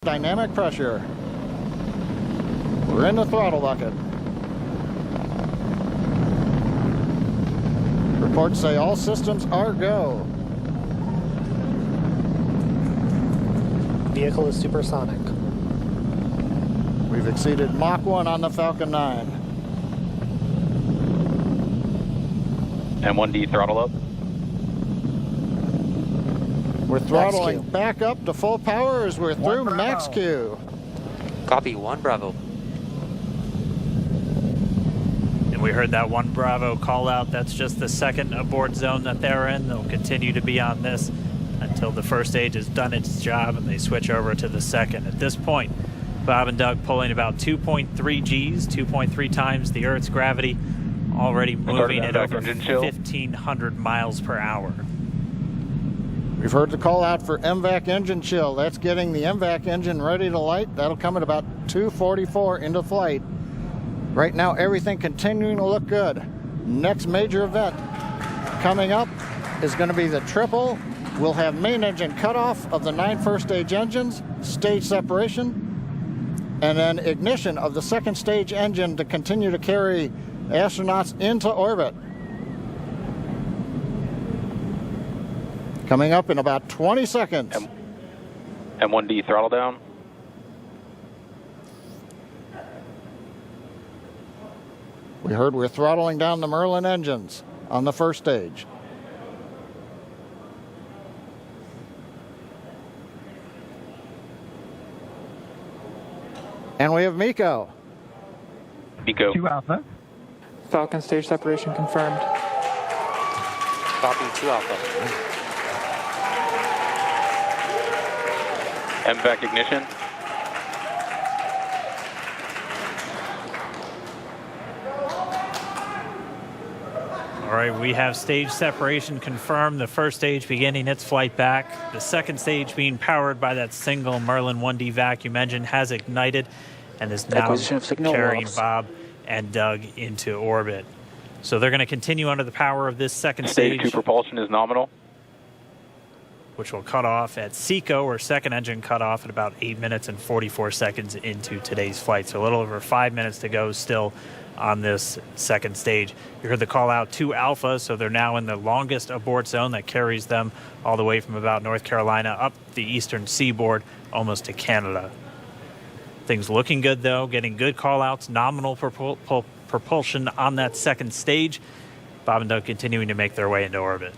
dynamic pressure. We're in the throttle bucket. Reports say all systems are go. Vehicle is supersonic. We've exceeded Mach 1 on the Falcon 9. M1D throttle up. We're throttling back up to full power as we're through max Q. Copy, 1 Bravo. And we heard that 1 Bravo call out. That's just the second abort zone that they're in. They'll continue to be on this until the first stage has done its job and they switch over to the second. At this point, Bob and Doug pulling about 2.3 Gs, 2.3 times the Earth's gravity, already moving at over 1,500 miles per hour. We've heard the call out for MVAC engine chill. That's getting the MVAC engine ready to light. That'll come at about 2:44 into flight. Right now, everything continuing to look good. Next major event coming up is going to be the triple. We'll have main engine cutoff of the 9 first stage engines, stage separation, and then ignition of the second stage engine to continue to carry astronauts into orbit. Coming up in about 20 seconds. M1D throttle down. We heard we're throttling down the Merlin engines on the first stage. And we have MECO. MECO. 2 Alpha. Falcon stage separation confirmed. Copy, 2 Alpha. MVAC ignition. All right, we have stage separation confirmed. The first stage beginning its flight back. The second stage being powered by that single Merlin 1D vacuum engine has ignited and is now carrying Bob and Doug into orbit. So they're going to continue under the power of this second stage. Stage 2 propulsion is nominal. Which will cut off at SECO, or second engine cut off at about 8 minutes and 44 seconds into today's flight. So a little over 5 minutes to go still on this second stage. You heard the call out 2 Alpha, so they're now in the longest abort zone that carries them all the way from about North Carolina up the eastern seaboard almost to Canada. Things looking good though, getting good call outs, nominal propulsion on that second stage. Bob and Doug continuing to make their way into orbit.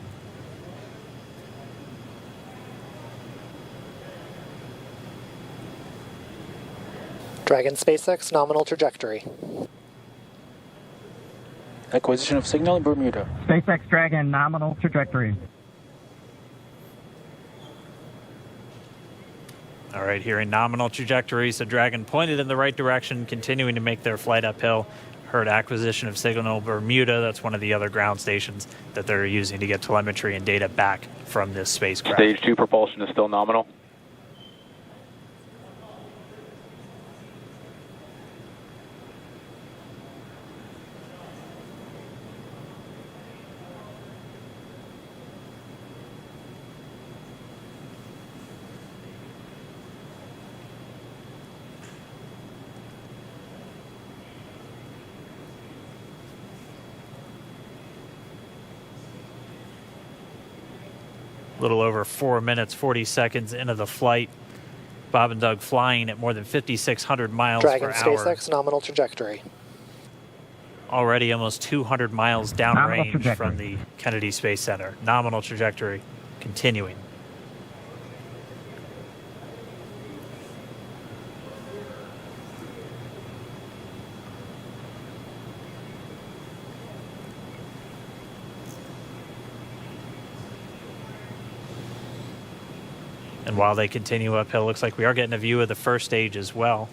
Dragon SpaceX nominal trajectory. Acquisition of signal in Bermuda. SpaceX Dragon nominal trajectory. All right, here in nominal trajectory, so Dragon pointed in the right direction, continuing to make their flight uphill. Heard acquisition of signal Bermuda. That's one of the other ground stations that they're using to get telemetry and data back from this spacecraft. Stage 2 propulsion is still nominal. A little over 4 minutes, 40 seconds into the flight. Bob and Doug flying at more than 5,600 miles Dragon per hour. SpaceX nominal trajectory. Already almost 200 miles downrange from the Kennedy Space Center. Nominal trajectory continuing. And while they continue uphill, looks like we are getting a view of the first stage as well.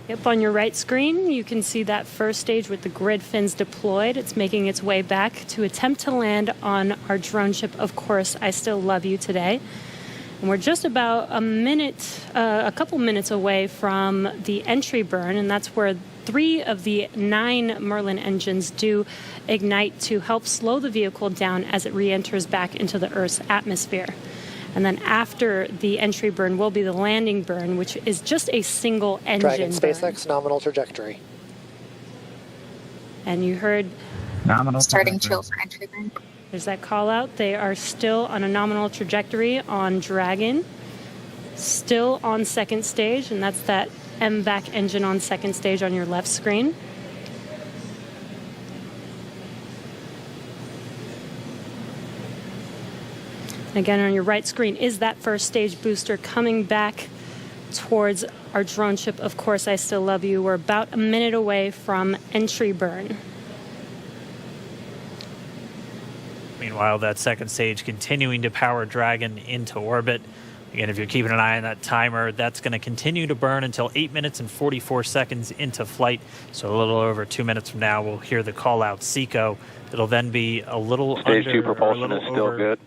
Yep, on your right screen, you can see that first stage with the grid fins deployed. It's making its way back to attempt to land on our drone ship, Of Course, I Still Love You Today. And we're just about a couple minutes away from the entry burn, and that's where 3 of the 9 Merlin engines do ignite to help slow the vehicle down as it re-enters back into the Earth's atmosphere. And then after the entry burn will be the landing burn, which is just a single engine Dragon burn. SpaceX nominal trajectory. And you heard Nominal Starting trajectory. chill for entry burn. there's that call out. They are still on a nominal trajectory on Dragon, still on second stage, and that's that MVAC engine on second stage on your left screen. Again, on your right screen is that first stage booster coming back towards our drone ship. Of course, I still love you. We're about a minute away from entry burn. Meanwhile, that second stage continuing to power Dragon into orbit. Again, if you're keeping an eye on that timer, that's going to continue to burn until 8 minutes and 44 seconds into flight. So a little over 2 minutes from now, we'll hear the call out SECO. It'll then be a little Stage under, 2 or a propulsion little is still over, good.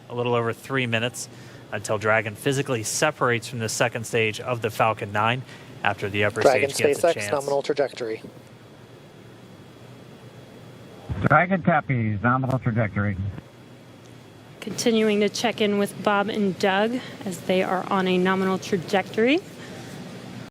a little over 3 minutes until Dragon physically separates from the second stage of the Falcon 9 after the upper Dragon stage gets a SpaceX chance. nominal trajectory. Dragon copies. Nominal trajectory. Continuing to check in with Bob and Doug as they are on a nominal trajectory.